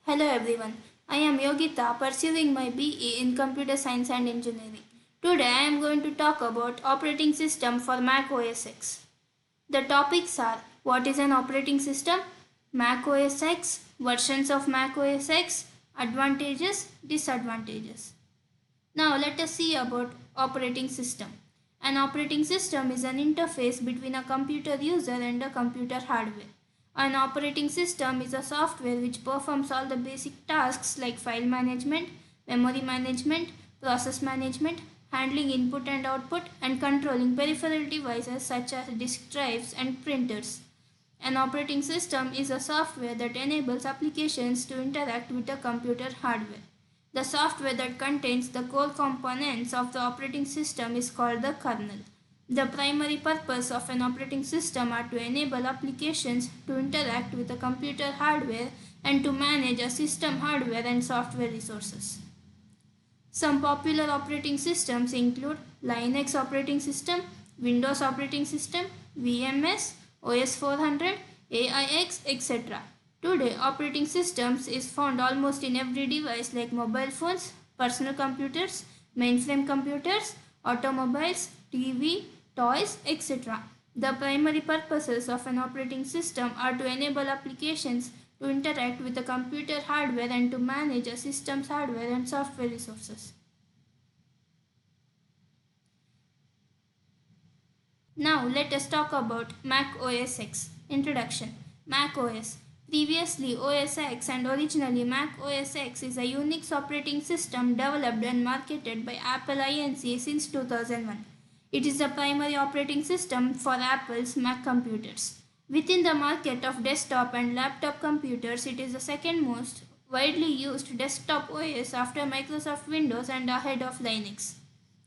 Hello everyone, I am Yogita pursuing my BE in Computer Science and Engineering. Today I am going to talk about operating system for Mac OS X. The topics are what is an operating system, Mac OS X, versions of Mac OS X, advantages, disadvantages. Now let us see about operating system. An operating system is an interface between a computer user and a computer hardware. An operating system is a software which performs all the basic tasks like file management, memory management, process management, handling input and output, and controlling peripheral devices such as disk drives and printers. An operating system is a software that enables applications to interact with the computer hardware. The software that contains the core components of the operating system is called the kernel. The primary purpose of an operating system are to enable applications to interact with the computer hardware and to manage a system hardware and software resources. Some popular operating systems include Linux operating system, Windows operating system, VMS, OS 400, AIX, etc. Today, operating systems is found almost in every device like mobile phones, personal computers, mainframe computers, automobiles, TV, toys, etc. The primary purposes of an operating system are to enable applications to interact with the computer hardware and to manage a system's hardware and software resources. Now let us talk about Mac OS X. Introduction. Mac OS. Previously OS X and originally Mac OS X is a Unix operating system developed and marketed by Apple Inc. since 2001. It is the primary operating system for Apple's Mac computers. Within the market of desktop and laptop computers, it is the second most widely used desktop OS after Microsoft Windows and ahead of Linux.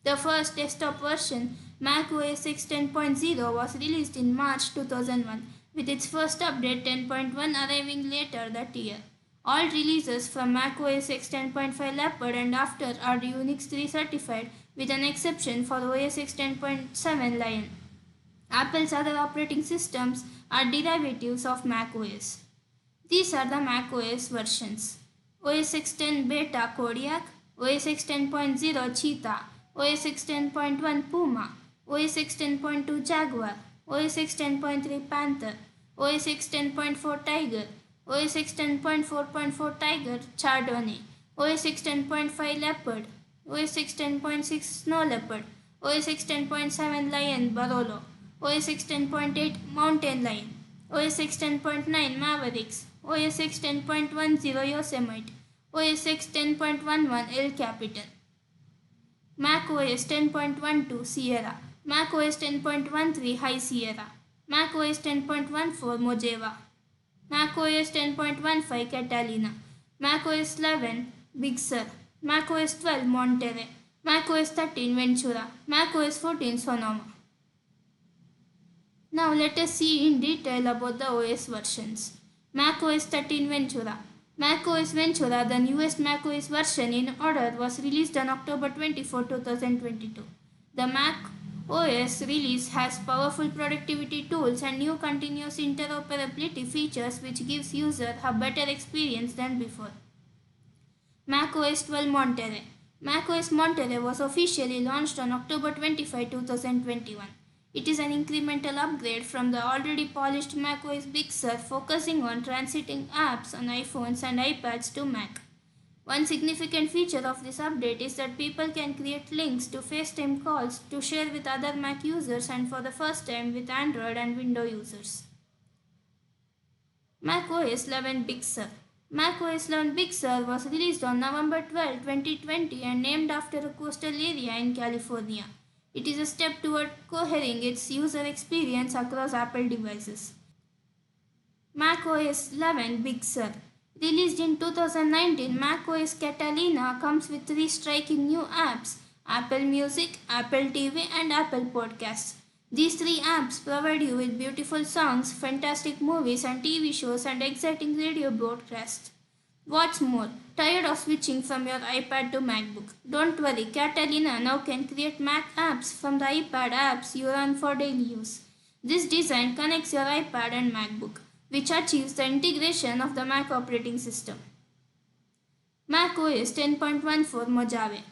The first desktop version, Mac OS X 10.0, was released in March 2001, with its first update 10.1 arriving later that year. All releases from Mac OS X 10.5 Leopard and after are Unix 3 certified, with an exception for OS X 10.7 Lion. Apple's other operating systems are derivatives of Mac OS. These are the Mac OS versions: OS X 10 Beta Kodiak, OS X 10.0 Cheetah, OS X 10.1 Puma, OS X 10.2 Jaguar, OS X 10.3 Panther, OS X 10.4 Tiger, OS X 10.4.4 Tiger Chardonnay, OS X 10.5 Leopard, OS X 10.6 Snow Leopard, OS X 10.7 Lion Barolo, OS X 10.8 Mountain Lion, OS X 10.9 Mavericks, OS X 10.10 Yosemite, OS X 10.11 El Capitan. Mac OS 10.12 Sierra, Mac OS 10.13 High Sierra, Mac OS 10.14 Mojave, Mac OS 10.15 Catalina, Mac OS 11 Big Sur, Mac OS 12 Monterey, Mac OS 13 Ventura, Mac OS 14 Sonoma. Now let us see in detail about the OS versions. Mac OS 13 Ventura. Mac OS Ventura, the newest Mac OS version in order, was released on October 24, 2022. The Mac OS release has powerful productivity tools and new continuous interoperability features which gives users a better experience than before. Mac OS 12 Monterey. Mac OS Monterey was officially launched on October 25, 2021. It is an incremental upgrade from the already polished Mac OS Big Sur, focusing on transiting apps on iPhones and iPads to Mac. One significant feature of this update is that people can create links to FaceTime calls to share with other Mac users and for the first time with Android and Windows users. Mac OS 11 Big Sur. Mac OS 11 Big Sur was released on November 12, 2020 and named after a coastal area in California. It is a step toward cohering its user experience across Apple devices. Mac OS 11 Big Sur. Released in 2019, Mac OS Catalina comes with three striking new apps: Apple Music, Apple TV, and Apple Podcasts. These three apps provide you with beautiful songs, fantastic movies and TV shows, and exciting radio broadcasts. What's more, tired of switching from your iPad to MacBook? Don't worry, Catalina now can create Mac apps from the iPad apps you run for daily use. This design connects your iPad and MacBook, which achieves the integration of the Mac operating system. Mac OS 10.14 Mojave.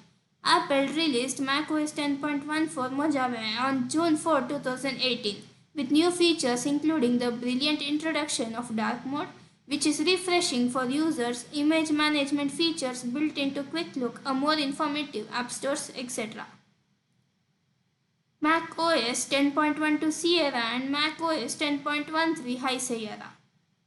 Apple released Mac OS 10.14 Mojave on June 4, 2018, with new features including the brilliant introduction of dark mode, which is refreshing for users, image management features built into Quick Look, a more informative app stores, etc. Mac OS 10.12 Sierra and Mac OS 10.13 High Sierra.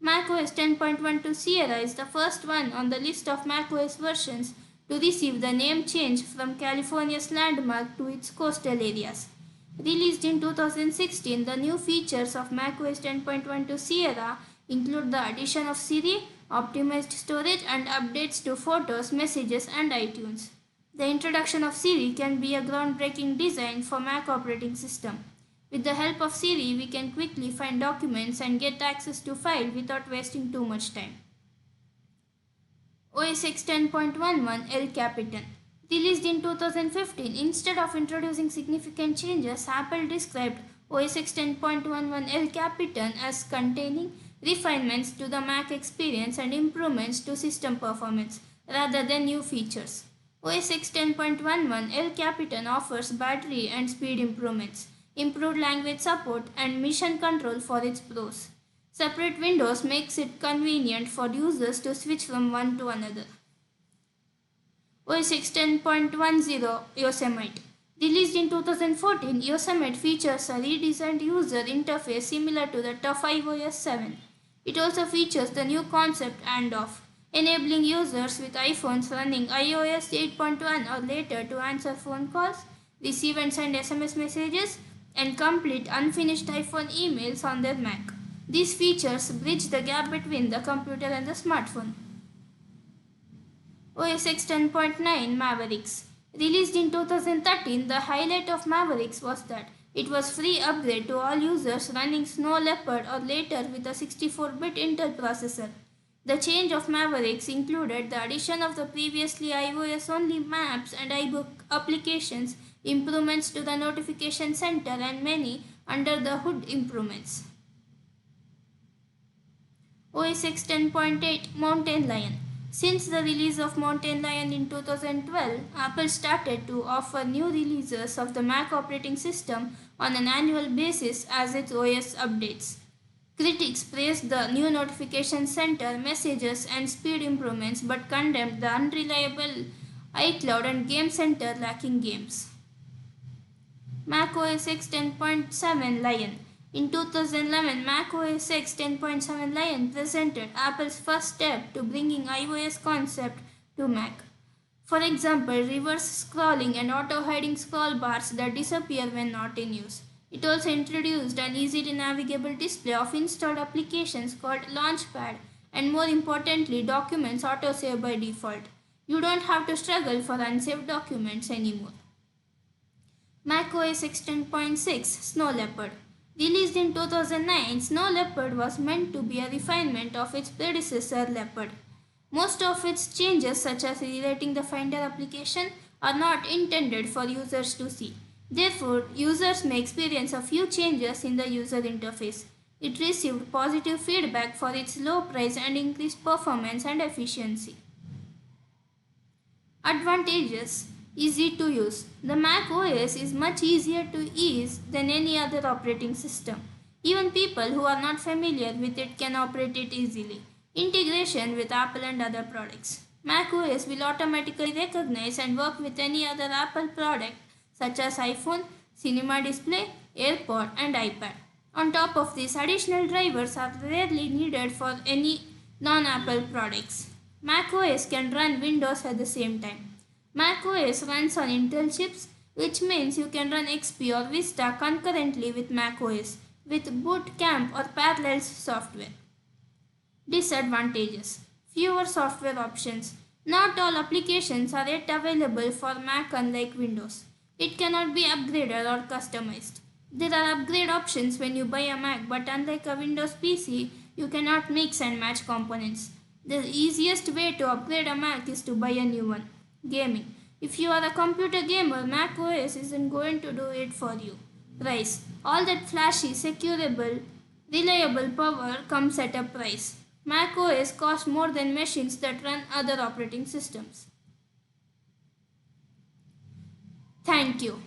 Mac OS 10.12 Sierra is the first one on the list of Mac OS versions to receive the name change from California's landmark to its coastal areas. Released in 2016, the new features of Mac OS 10.12 Sierra include the addition of Siri, optimized storage, and updates to Photos, Messages, and iTunes. The introduction of Siri can be a groundbreaking design for Mac operating system. With the help of Siri, we can quickly find documents and get access to files without wasting too much time. OS X 10.11 El Capitan. Released in 2015, instead of introducing significant changes, Apple described OS X 10.11 El Capitan as containing refinements to the Mac experience and improvements to system performance, rather than new features. OS X 10.11 El Capitan offers battery and speed improvements, improved language support, and mission control for its pros. Separate windows makes it convenient for users to switch from one to another. OS X 10.10 Yosemite. Released in 2014, Yosemite features a redesigned user interface similar to the tough iOS 7. It also features the new concept handoff, enabling users with iPhones running iOS 8.1 or later to answer phone calls, receive and send SMS messages, and complete unfinished iPhone emails on their Mac. These features bridge the gap between the computer and the smartphone. OS X 10.9 Mavericks. Released in 2013, the highlight of Mavericks was that it was free upgrade to all users running Snow Leopard or later with a 64-bit Intel processor. The change of Mavericks included the addition of the previously iOS-only maps and iBook applications, improvements to the notification center, and many under-the-hood improvements. OS X 10.8 Mountain Lion. Since the release of Mountain Lion in 2012, Apple started to offer new releases of the Mac operating system on an annual basis as its OS updates. Critics praised the new notification center, messages, and speed improvements but condemned the unreliable iCloud and Game Center lacking games. Mac OS X 10.7 Lion. In 2011, Mac OS X 10.7 Lion presented Apple's first step to bringing iOS concept to Mac. For example, reverse scrolling and auto-hiding scroll bars that disappear when not in use. It also introduced an easy-to-navigable display of installed applications called Launchpad, and more importantly, documents auto-save by default. You don't have to struggle for unsaved documents anymore. Mac OS X 10.6 Snow Leopard. Released in 2009, Snow Leopard was meant to be a refinement of its predecessor Leopard. Most of its changes, such as rewriting the Finder application, are not intended for users to see. Therefore, users may experience a few changes in the user interface. It received positive feedback for its low price and increased performance and efficiency. Advantages: easy to use. The Mac OS is much easier to use than any other operating system. Even people who are not familiar with it can operate it easily. Integration with Apple and other products. Mac OS will automatically recognize and work with any other Apple product such as iPhone, Cinema Display, AirPod, and iPad. On top of this, additional drivers are rarely needed for any non-Apple products. Mac OS can run Windows at the same time. Mac OS runs on Intel chips, which means you can run XP or Vista concurrently with Mac OS with Boot Camp or Parallels software. Disadvantages: fewer software options. Not all applications are yet available for Mac unlike Windows. It cannot be upgraded or customized. There are upgrade options when you buy a Mac, but unlike a Windows PC, you cannot mix and match components. The easiest way to upgrade a Mac is to buy a new one. Gaming. If you are a computer gamer, Mac OS isn't going to do it for you. Price. All that flashy, secureable, reliable power comes at a price. Mac OS costs more than machines that run other operating systems. Thank you.